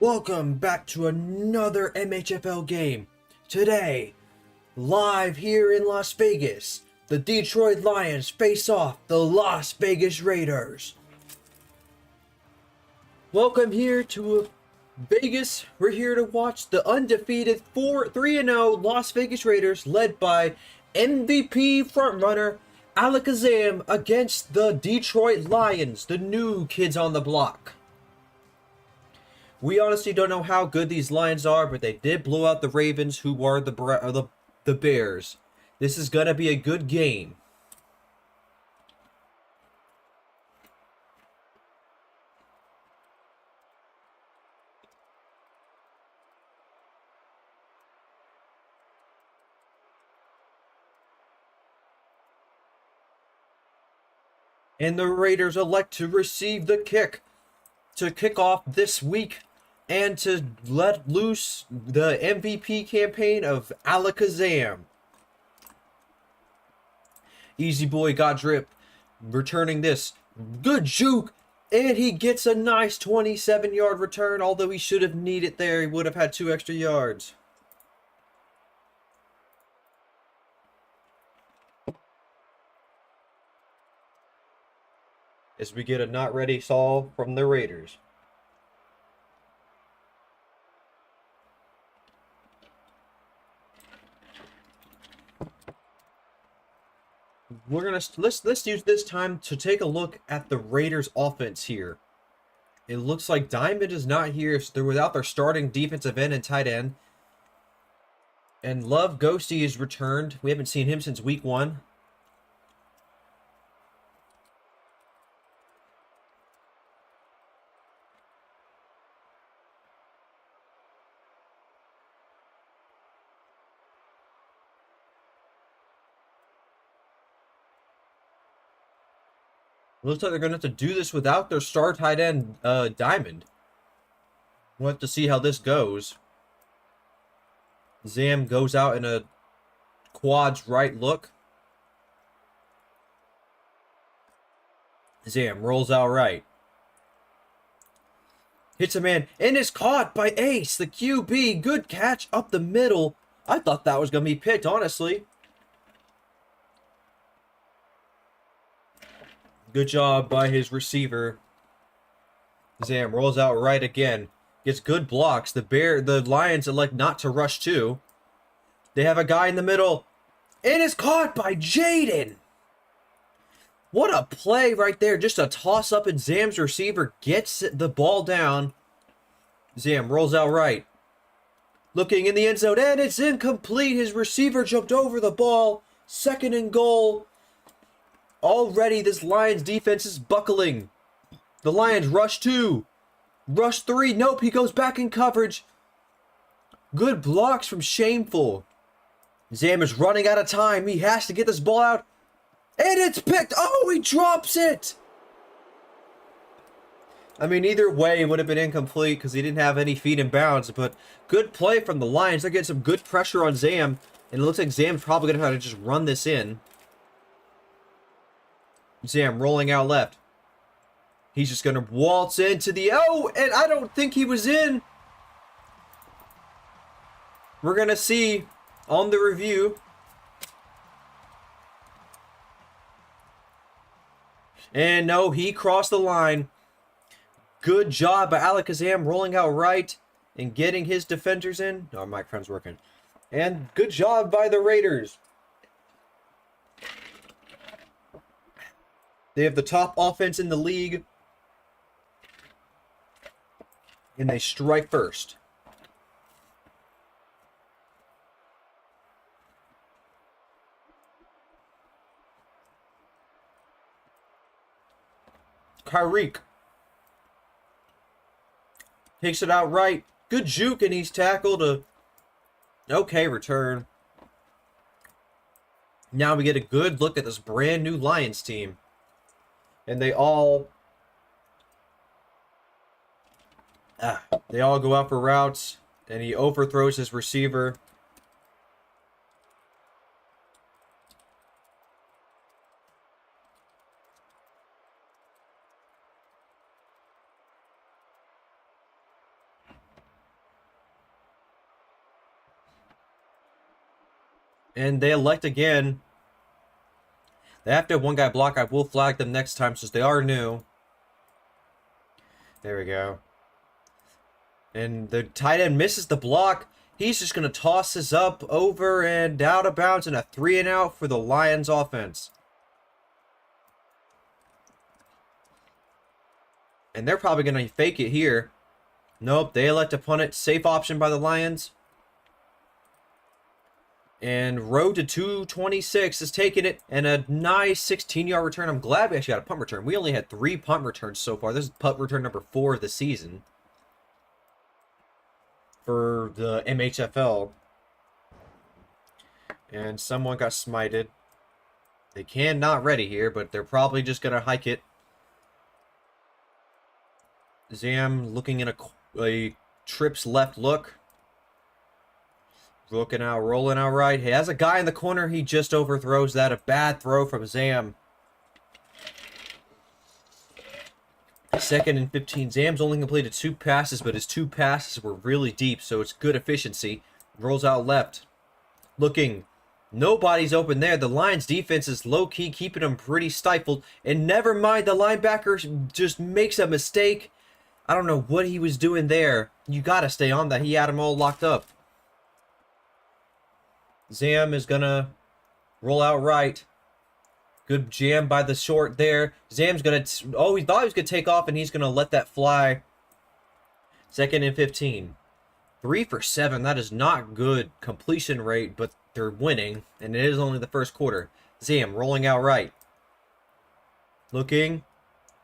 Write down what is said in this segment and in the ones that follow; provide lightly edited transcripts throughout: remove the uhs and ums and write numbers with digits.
Welcome back to another MHFL game. Today, live here in Las Vegas, the Detroit Lions face off the Las Vegas Raiders. Welcome here to Vegas. We're here to watch the undefeated 3-0 Las Vegas Raiders led by MVP frontrunner iAmAlakaZaam against the Detroit Lions, the new kids on the block. We honestly don't know how good these Lions are, but they did blow out the Ravens, who are the Bears. This is going to be a good game. And the Raiders elect to receive the kick to kick off this week and to let loose the MVP campaign of iAmAlakaZaam. Easy boy got drip, returning this. Good juke, and he gets a nice 27-yard return, although he should have needed there. He would have had 2 extra yards. As we get a not ready Saul from the Raiders. Let's use this time to take a look at the Raiders offense here. It looks like Diamond is not here, so they're without their starting defensive end and tight end. And Love Ghosty is returned. We haven't seen him since week 1. Looks like they're going to have to do this without their star tight end, Diamond. We'll have to see how this goes. Zam goes out in a quads right look. Zam rolls out right. Hits a man and is caught by Ace, the QB. Good catch up the middle. I thought that was going to be picked, honestly. Good job by his receiver. Zam rolls out right again. Gets good blocks. The Lions elect not to rush too. They have a guy in the middle. And is caught by Jaden. What a play right there. Just a toss up and Zam's receiver gets the ball down. Zam rolls out right. Looking in the end zone and it's incomplete. His receiver jumped over the ball. 2nd and goal. Already, this Lions defense is buckling. The Lions rush 2. Rush 3. Nope, he goes back in coverage. Good blocks from Shameful. Zam is running out of time. He has to get this ball out. And it's picked. Oh, he drops it. I mean, either way, it would have been incomplete because he didn't have any feet in bounds. But good play from the Lions. They're getting some good pressure on Zam. And it looks like Zam's probably going to have to just run this in. Zam rolling out left. He's just going to waltz into the... Oh, and I don't think he was in. We're going to see on the review. And no, he crossed the line. Good job by iAmAlakaZaam rolling out right and getting his defenders in. Oh, my friend's working. And good job by the Raiders. They have the top offense in the league. And they strike first. Kyreek takes it out right. Good juke, and he's tackled. Okay return. Now we get a good look at this brand new Lions team. And they all go out for routes, and he overthrows his receiver. And they elect again. They have to have one guy block. I will flag them next time since they are new. There we go. And the tight end misses the block. He's just going to toss this up over and out of bounds and a 3-and-out for the Lions offense. And they're probably going to fake it here. Nope, they elect to punt it. Safe option by the Lions. And road to 226 is taking it. And a nice 16-yard return. I'm glad we actually got a punt return. We only had 3 punt returns so far. This is punt return number 4 of the season for the MHFL. And someone got smited. They can not ready here, but they're probably just going to hike it. Zam looking in a trips left look. Looking out, rolling out right. He has a guy in the corner. He just overthrows that. A bad throw from Zam. 2nd and 15. Zam's only completed 2 passes, but his 2 passes were really deep, so it's good efficiency. Rolls out left. Looking. Nobody's open there. The Lions defense is low-key, keeping them pretty stifled. And never mind, the linebacker just makes a mistake. I don't know what he was doing there. You got to stay on that. He had them all locked up. Zam is going to roll out right. Good jam by the short there. Zam's going to... Oh, he thought he was going to take off, and he's going to let that fly. 2nd and 15. 3 for 7. That is not good completion rate, but they're winning, and it is only the first quarter. Zam rolling out right. Looking.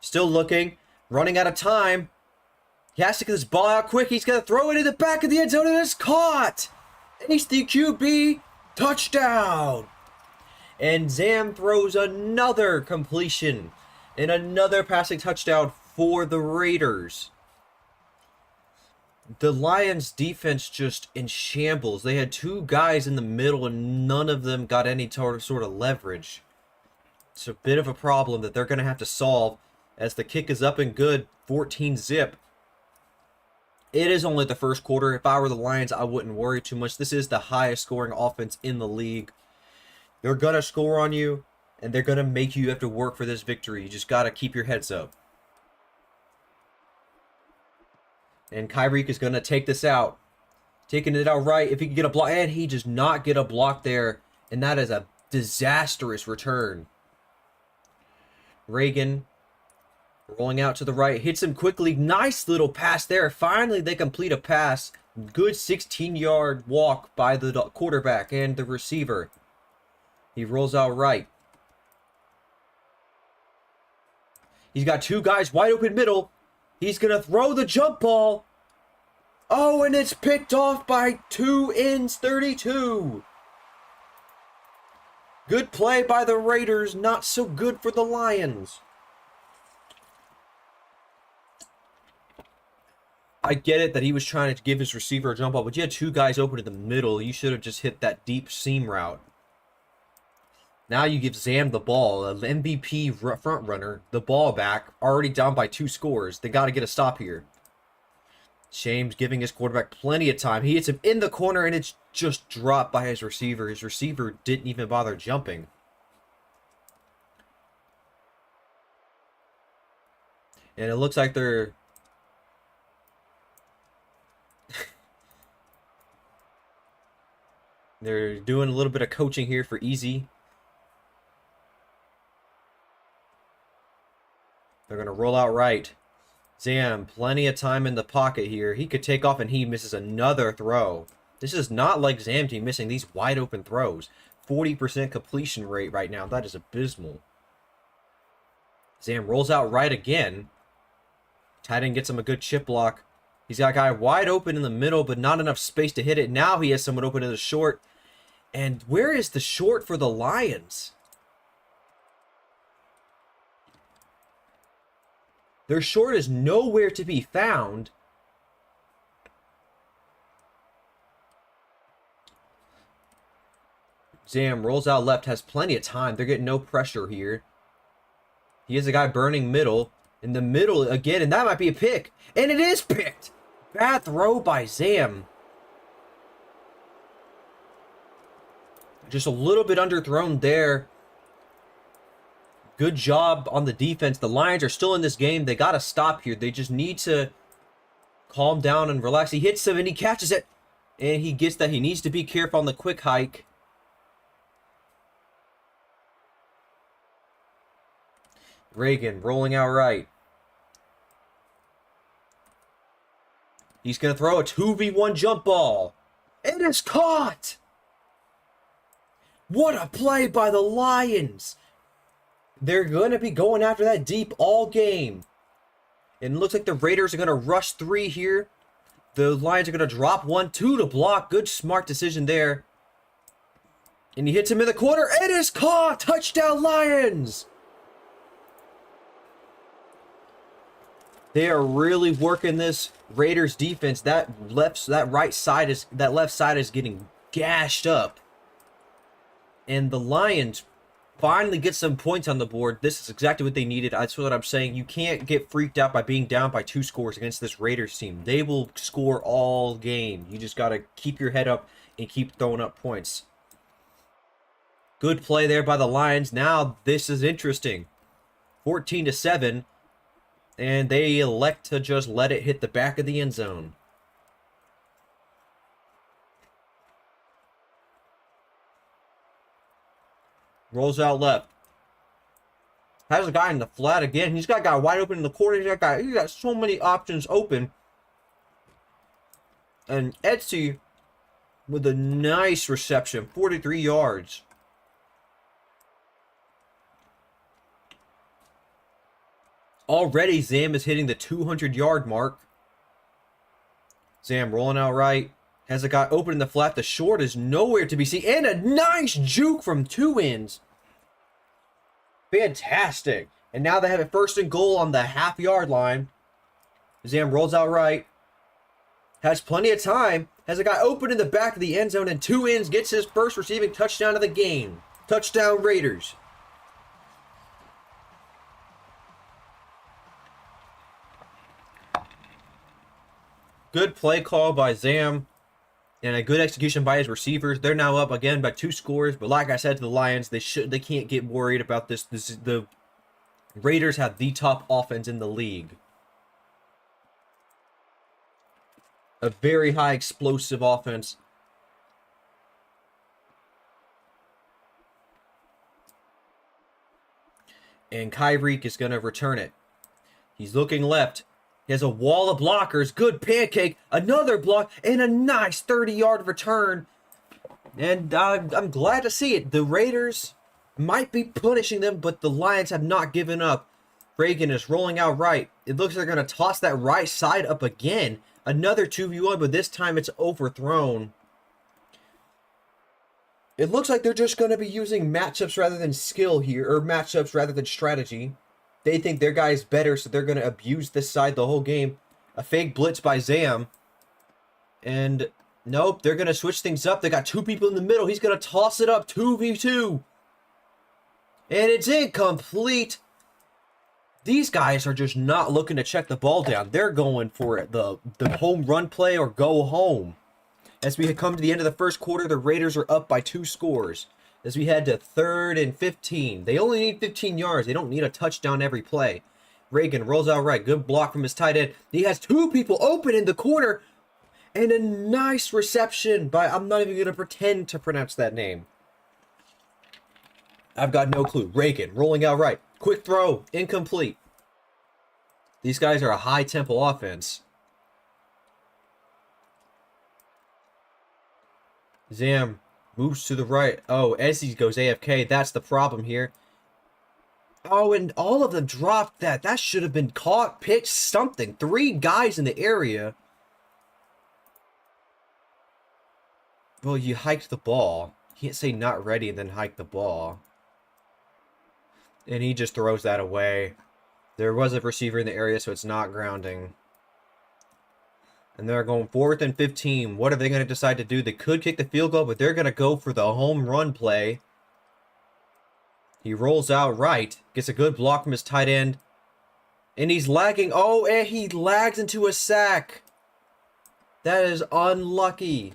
Still looking. Running out of time. He has to get this ball out quick. He's going to throw it in the back of the end zone, and it's caught. And he's the QB. Touchdown. And Zam throws another completion and another passing touchdown for the Raiders. The Lions defense just in shambles. They had 2 guys in the middle and none of them got any sort of leverage. It's a bit of a problem that they're going to have to solve as the kick is up and good. 14-zip. It is only the first quarter. If I were the Lions, I wouldn't worry too much. This is the highest scoring offense in the league. They're going to score on you, and they're going to make you have to work for this victory. You just got to keep your heads up. And Kyreek is going to take this out. Taking it out right. If he can get a block, and he does not get a block there. And that is a disastrous return. Reagan rolling out to the right. Hits him quickly. Nice little pass there. Finally, they complete a pass. Good 16-yard walk by the quarterback and the receiver. He rolls out right. He's got 2 guys wide open middle. He's going to throw the jump ball. Oh, and it's picked off by 2 ends, 32. Good play by the Raiders. Not so good for the Lions. I get it that he was trying to give his receiver a jump ball, but you had 2 guys open in the middle. You should have just hit that deep seam route. Now you give Zam the ball, an MVP front runner, the ball back, already down by 2 scores. They got to get a stop here. Shame's giving his quarterback plenty of time. He hits him in the corner, and it's just dropped by his receiver. His receiver didn't even bother jumping. And it looks like they're... they're doing a little bit of coaching here for Easy. They're going to roll out right. Zam, plenty of time in the pocket here. He could take off and he misses another throw. This is not like Zam team missing these wide open throws. 40% completion rate right now. That is abysmal. Zam rolls out right again. Tight end gets him a good chip block. He's got a guy wide open in the middle, but not enough space to hit it. Now he has someone open in the short. And where is the short for the Lions? Their short is nowhere to be found. Zam rolls out left, has plenty of time. They're getting no pressure here. He has a guy burning middle. In the middle again, and that might be a pick. And it is picked. Bad throw by Zam. Just a little bit underthrown there. Good job on the defense. The Lions are still in this game. They got to stop here. They just need to calm down and relax. He hits him and he catches it. And he gets that. He needs to be careful on the quick hike. Reagan rolling out right. He's going to throw a 2v1 jump ball. It is caught! What a play by the Lions! They're going to be going after that deep all game. And it looks like the Raiders are going to rush 3 here. The Lions are going to drop 1, 2 to block. Good, smart decision there. And he hits him in the corner. It is caught! Touchdown, Lions! They are really working this Raiders defense. That left side is getting gashed up. And the Lions finally get some points on the board. This is exactly what they needed. That's what I'm saying. You can't get freaked out by being down by 2 scores against this Raiders team. They will score all game. You just got to keep your head up and keep throwing up points. Good play there by the Lions. Now this is interesting. 14-7. And they elect to just let it hit the back of the end zone. Rolls out left. Has a guy in the flat again. He's got a guy wide open in the corner. He's got so many options open. And Etsy with a nice reception. 43 yards. Already, Zaam is hitting the 200-yard mark. Zaam rolling out right. Has a guy open in the flat. The short is nowhere to be seen. And a nice juke from 2 ends. Fantastic. And now they have a 1st and goal on the half-yard line. Zaam rolls out right. Has plenty of time. Has a guy open in the back of the end zone. And 2 ends. Gets his first receiving touchdown of the game. Touchdown, Raiders. Good play call by Zaam and a good execution by his receivers. They're now up again by 2 scores, but like I said to the Lions, they can't get worried about this. The Raiders have the top offense in the league. A very high explosive offense. And Kyreek is going to return it. He's looking left. He has a wall of blockers. Good pancake. Another block. And a nice 30-yard return. And I'm glad to see it. The Raiders might be punishing them, but the Lions have not given up. Reagan is rolling out right. It looks like they're going to toss that right side up again. Another 2v1, but this time it's overthrown. It looks like they're just going to be using matchups rather than skill here, or matchups rather than strategy. They think their guy is better, so they're going to abuse this side the whole game. A fake blitz by Zaam. And nope, they're going to switch things up. They got 2 people in the middle. He's going to toss it up 2v2. And it's incomplete. These guys are just not looking to check the ball down. They're going for it, the home run play or go home. As we come to the end of the first quarter, the Raiders are up by 2 scores. As we head to 3rd and 15. They only need 15 yards. They don't need a touchdown every play. Reagan rolls out right. Good block from his tight end. He has 2 people open in the corner. And a nice reception by, I'm not even going to pretend to pronounce that name. I've got no clue. Reagan rolling out right. Quick throw. Incomplete. These guys are a high-tempo offense. Zaam moves to the right. Oh, Ezzy goes AFK. That's the problem here. Oh, and all of them dropped that. That should have been caught, pitched, something. 3 guys in the area. Well, you hiked the ball. You can't say not ready and then hike the ball. And he just throws that away. There was a receiver in the area, so it's not grounding. And they're going 4th and 15. What are they going to decide to do? They could kick the field goal, but they're going to go for the home run play. He rolls out right. Gets a good block from his tight end. And he's lagging. Oh, and he lags into a sack. That is unlucky.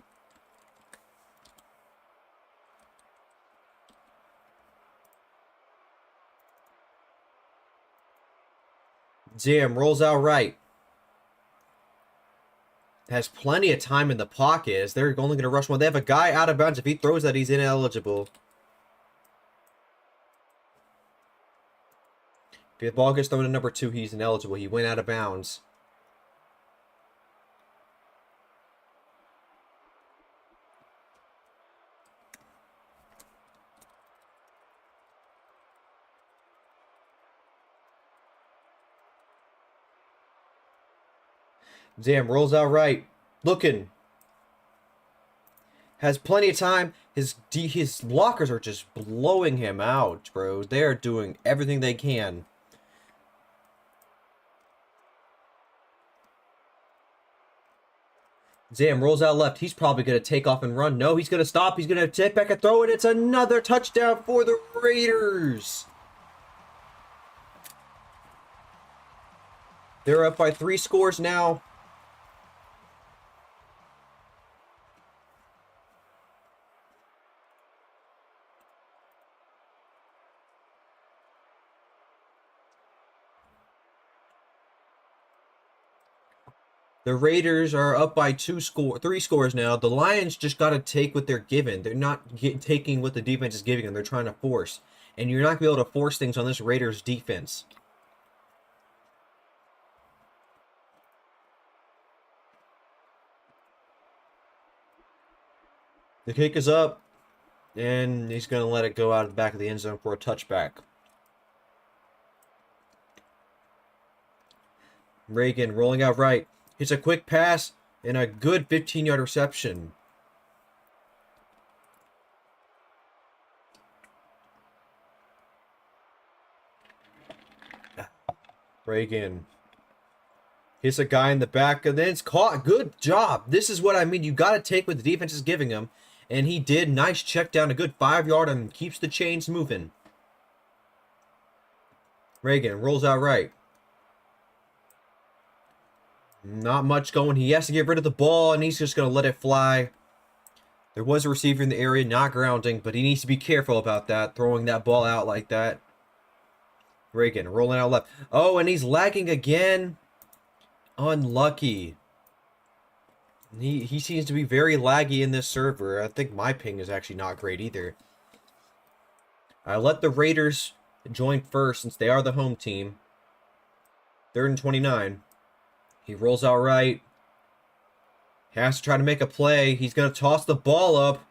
Zam rolls out right. Has plenty of time in the pocket as they're only going to rush one. They have a guy out of bounds. If he throws that, he's ineligible. If the ball gets thrown to number 2, he's ineligible. He went out of bounds. Zam rolls out right. Looking. Has plenty of time. His blockers are just blowing him out, bro. They are doing everything they can. Zam rolls out left. He's probably going to take off and run. No, he's going to stop. He's going to take back a throw, and it's another touchdown for the Raiders. They're up by 3 scores now. The Raiders are up by 3 scores now. The Lions just got to take what they're given. They're not taking what the defense is giving them. They're trying to force. And you're not going to be able to force things on this Raiders defense. The kick is up. And he's going to let it go out of the back of the end zone for a touchback. Reagan rolling out right. Hits a quick pass and a good 15-yard reception. Reagan hits a guy in the back and then it's caught. Good job. This is what I mean. You got to take what the defense is giving him. And he did. Nice check down. A good 5-yard and keeps the chains moving. Reagan rolls out right. Not much going. He has to get rid of the ball, and he's just going to let it fly. There was a receiver in the area, not grounding, but he needs to be careful about that, throwing that ball out like that. Reagan rolling out left. Oh, and he's lagging again. Unlucky. He seems to be very laggy in this server. I think my ping is actually not great either. I let the Raiders join first since they are the home team. 3rd and 29. He rolls out right. Has to try to make a play. He's going to toss the ball up.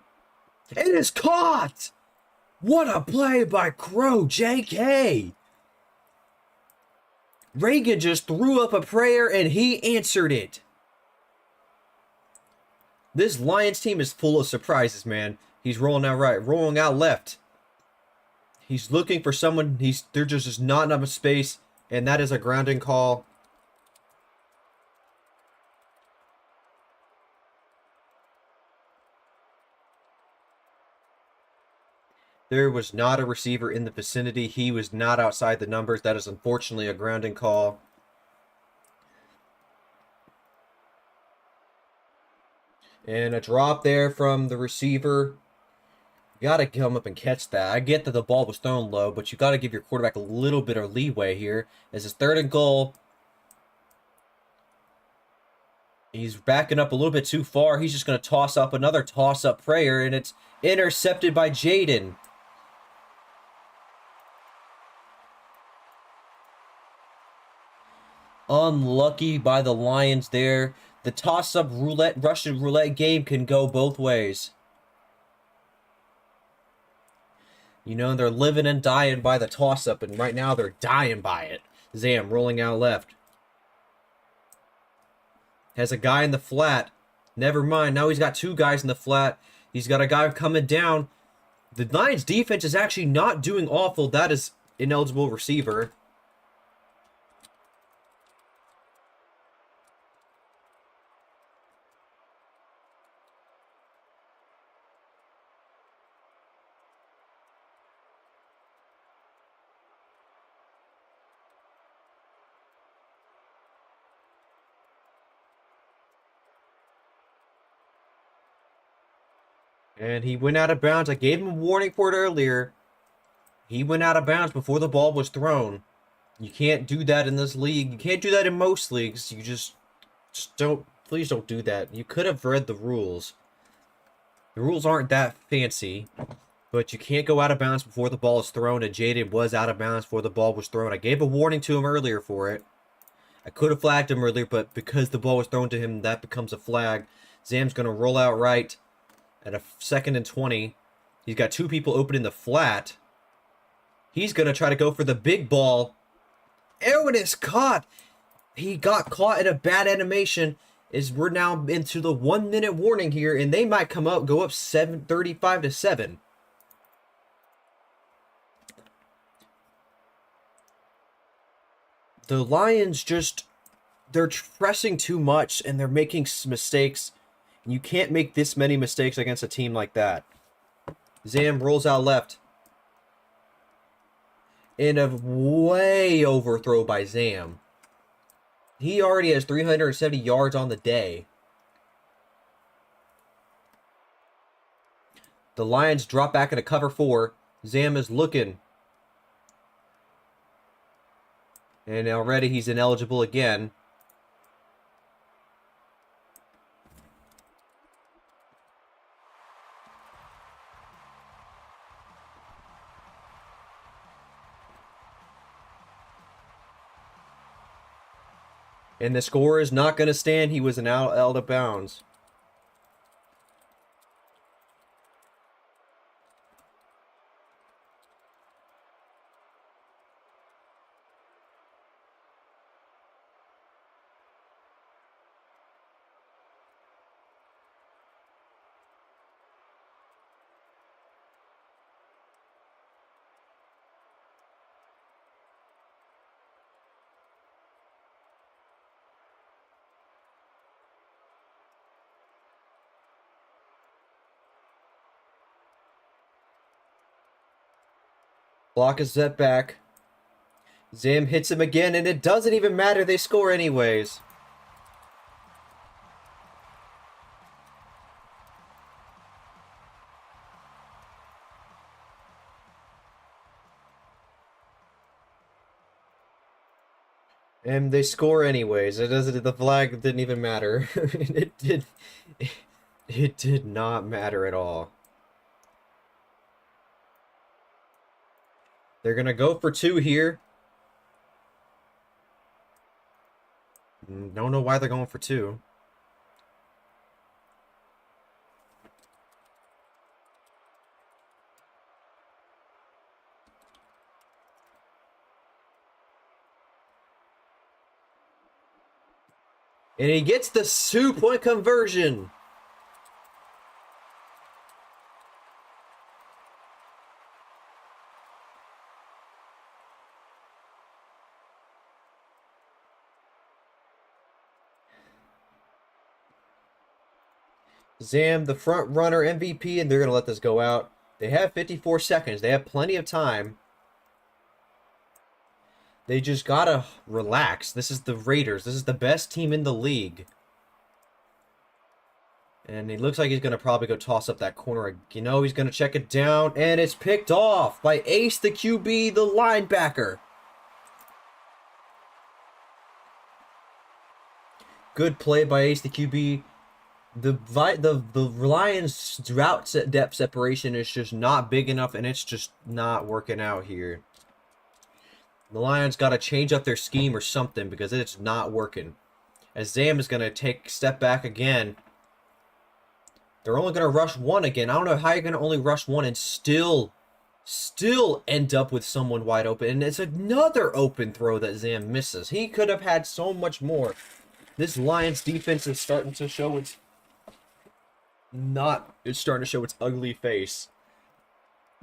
It is caught! What a play by Crow JK! Reagan just threw up a prayer and he answered it. This Lions team is full of surprises, man. He's rolling out right, rolling out left. He's looking for someone. There's just not enough space, and that is a grounding call. There was not a receiver in the vicinity. He was not outside the numbers. That is unfortunately a grounding call. And a drop there from the receiver. You got to come up and catch that. I get that the ball was thrown low, but you got to give your quarterback a little bit of leeway here. As it's 3rd and goal. He's backing up a little bit too far. He's just going to toss up another toss-up prayer, and it's intercepted by Jaden. Unlucky by the Lions there. The toss-up Russian roulette game can go both ways. You know, they're living and dying by the toss-up, and right now they're dying by it. Zam rolling out left. Has a guy in the flat. Never mind. Now he's got 2 guys in the flat. He's got a guy coming down. The Lions defense is actually not doing awful. That is ineligible receiver. And he went out of bounds. I gave him a warning for it earlier. He went out of bounds before the ball was thrown. You can't do that in this league. You can't do that in most leagues. You just don't. Please don't do that. You could have read the rules. The rules aren't that fancy, but you can't go out of bounds before the ball is thrown, and Jaden was out of bounds before the ball was thrown. I gave a warning to him earlier for it. I could have flagged him earlier, but because the ball was thrown to him, that becomes a flag. Zam's going to roll out right at a 2nd and 20. He's got 2 people open in the flat. He's going to try to go for the big ball. Oh, it is caught. He got caught in a bad animation. We're now into the 1-minute warning here, and they might go up 35-7. The Lions they're pressing too much, and they're making mistakes. You can't make this many mistakes against a team like that. Zam rolls out left. And a way overthrow by Zam. He already has 370 yards on the day. The Lions drop back into cover 4. Zam is looking. And already he's ineligible again. And the score is not going to stand. He was out of bounds. Block is set back. Zam hits him again, and it doesn't even matter. They score anyways. And they score anyways. It doesn't. The flag didn't even matter. It did. It did not matter at all. They're going to go for 2 here. Don't know why they're going for 2. And he gets the 2-point conversion. Zam, the front runner MVP, and they're going to let this go out. They have 54 seconds. They have plenty of time. They just got to relax. This is the Raiders. This is the best team in the league. And it looks like he's going to probably go toss up that corner. You know, he's going to check it down, and it's picked off by Ace, the QB, the linebacker. Good play by Ace, the QB. The Lions' route depth separation is just not big enough, and it's just not working out here. The Lions got to change up their scheme or something because it's not working. As Zam is going to take a step back again. They're only going to rush 1 again. I don't know how you're going to only rush 1 and still end up with someone wide open. And it's another open throw that Zam misses. He could have had so much more. This Lions defense is starting to show its ugly face.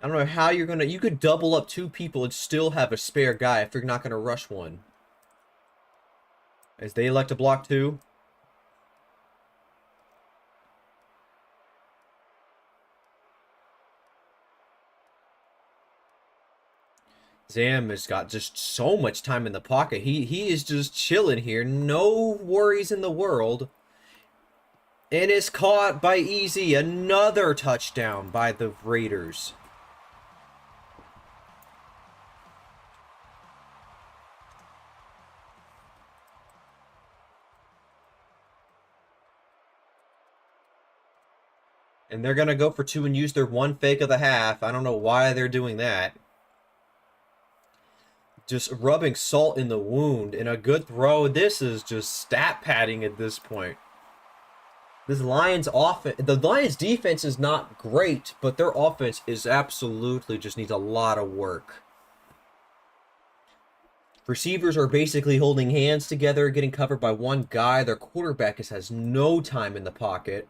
I don't know how you're gonna. You could double up 2 people and still have a spare guy if you're not gonna rush 1. As they elect to block 2. Zam has got just so much time in the pocket. He is just chilling here. No worries in the world. And it's caught by Easy. Another touchdown by the Raiders. And they're going to go for 2 and use their 1 fake of the half. I don't know why they're doing that. Just rubbing salt in the wound. And a good throw. This is just stat padding at this point. This Lions offense, the Lions defense is not great, but their offense is absolutely just needs a lot of work. Receivers are basically holding hands together, getting covered by one guy. Their quarterback has no time in the pocket.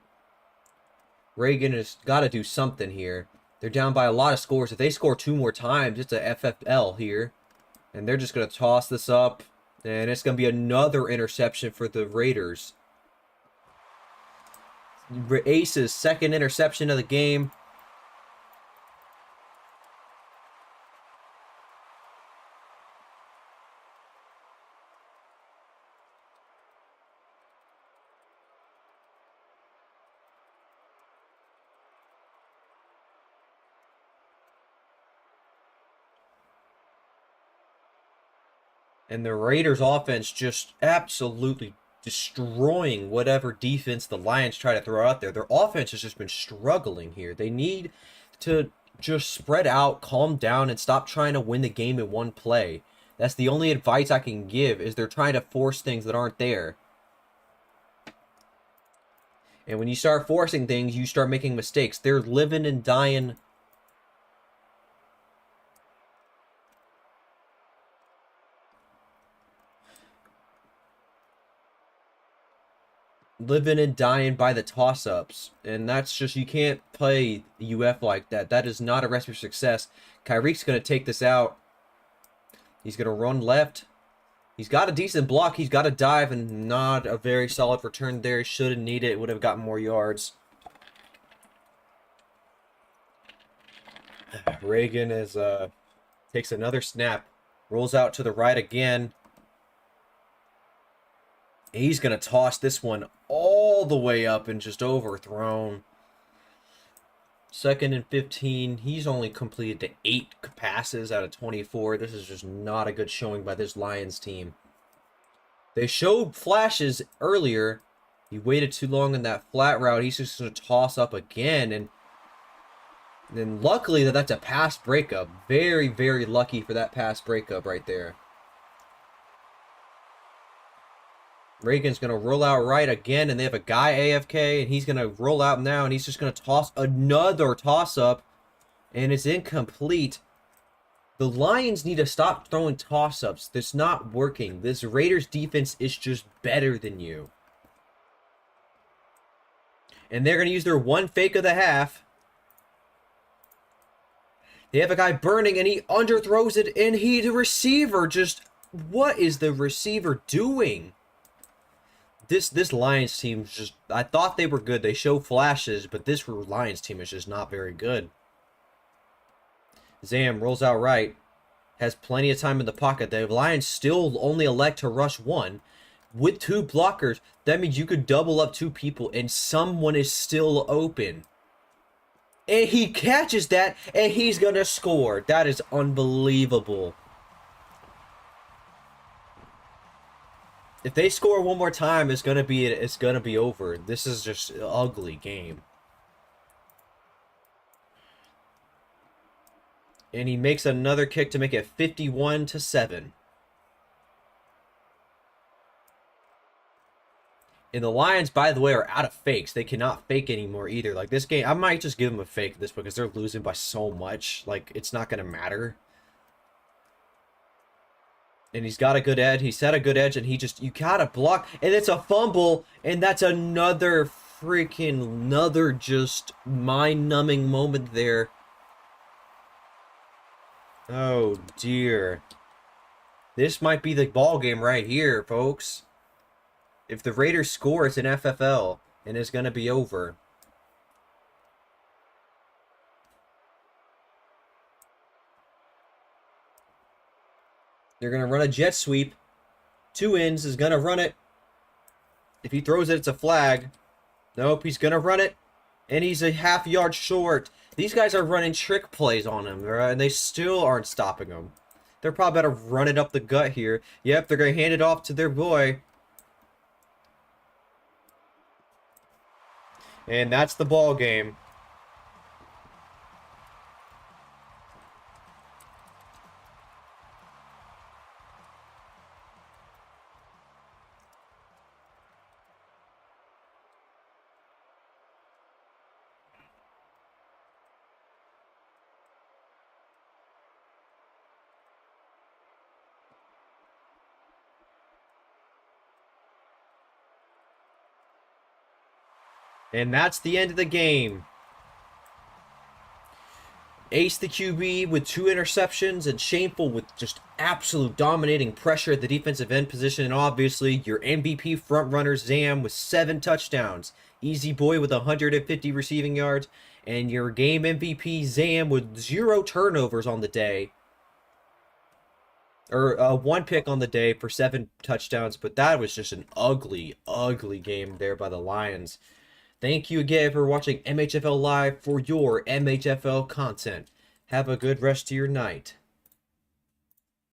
Reagan has got to do something here. They're down by a lot of scores. If they score 2 more times, it's a FFL here. And they're just going to toss this up. And it's going to be another interception for the Raiders. Ace's second interception of the game. And the Raiders offense just absolutely destroying whatever defense the Lions try to throw out there. Their offense has just been struggling here. They need to just spread out, calm down, and stop trying to win the game in one play. That's the only advice I can give, is they're trying to force things that aren't there. And when you start forcing things, you start making mistakes. They're living and dying. Living and dying by the toss-ups. And that's just, you can't play UF like that. That is not a recipe for success. Kyrie's going to take this out. He's going to run left. He's got a decent block. He's got a dive, and not a very solid return there. He should have needed it. Would have gotten more yards. Reagan is takes another snap. Rolls out to the right again. He's going to toss this one all the way up and just overthrown. 2nd and 15. He's only completed to 8 passes out of 24. This is just not a good showing by this Lions team. They showed flashes earlier. He waited too long in that flat route. He's just going to toss up again. And then luckily that's a pass breakup. Very, very lucky for that pass breakup right there. Reagan's going to roll out right again, and they have a guy AFK, and he's going to roll out now, and he's just going to toss another toss-up, and it's incomplete. The Lions need to stop throwing toss-ups. That's not working. This Raiders defense is just better than you. And they're going to use their 1 fake of the half. They have a guy burning, and he underthrows it, and the receiver just... What is the receiver doing? This Lions team just... I thought they were good. They show flashes, but this Lions team is just not very good. Zaam rolls out right. Has plenty of time in the pocket. The Lions still only elect to rush 1. With 2 blockers, that means you could double up 2 people, and someone is still open. And he catches that, and he's going to score. That is unbelievable. If they score one more time, it's gonna be over. This is just an ugly game. And he makes another kick to make it 51-7. And the Lions, by the way, are out of fakes. They cannot fake anymore either. Like this game, I might just give them a fake this because they're losing by so much. Like it's not gonna matter. And he's got a good edge. He set a good edge, and you gotta block. And it's a fumble, and that's another just mind-numbing moment there. Oh, dear. This might be the ball game right here, folks. If the Raiders score, it's an FFL, and it's gonna be over. They're going to run a jet sweep. 2 ends is going to run it. If he throws it, it's a flag. Nope, he's going to run it. And he's a half yard short. These guys are running trick plays on him, right? And they still aren't stopping him. They're probably about to run it up the gut here. Yep, they're going to hand it off to their boy. And that's the ball game. And that's the end of the game. Ace the QB with 2 interceptions, and Shameful with just absolute dominating pressure at the defensive end position. And obviously, your MVP frontrunner Zam with 7 touchdowns. Easy Boy with 150 receiving yards. And your game MVP Zam with 0 turnovers on the day. Or 1 pick on the day for 7 touchdowns. But that was just an ugly, ugly game there by the Lions. Thank you again for watching MHFL Live for your MHFL content. Have a good rest of your night.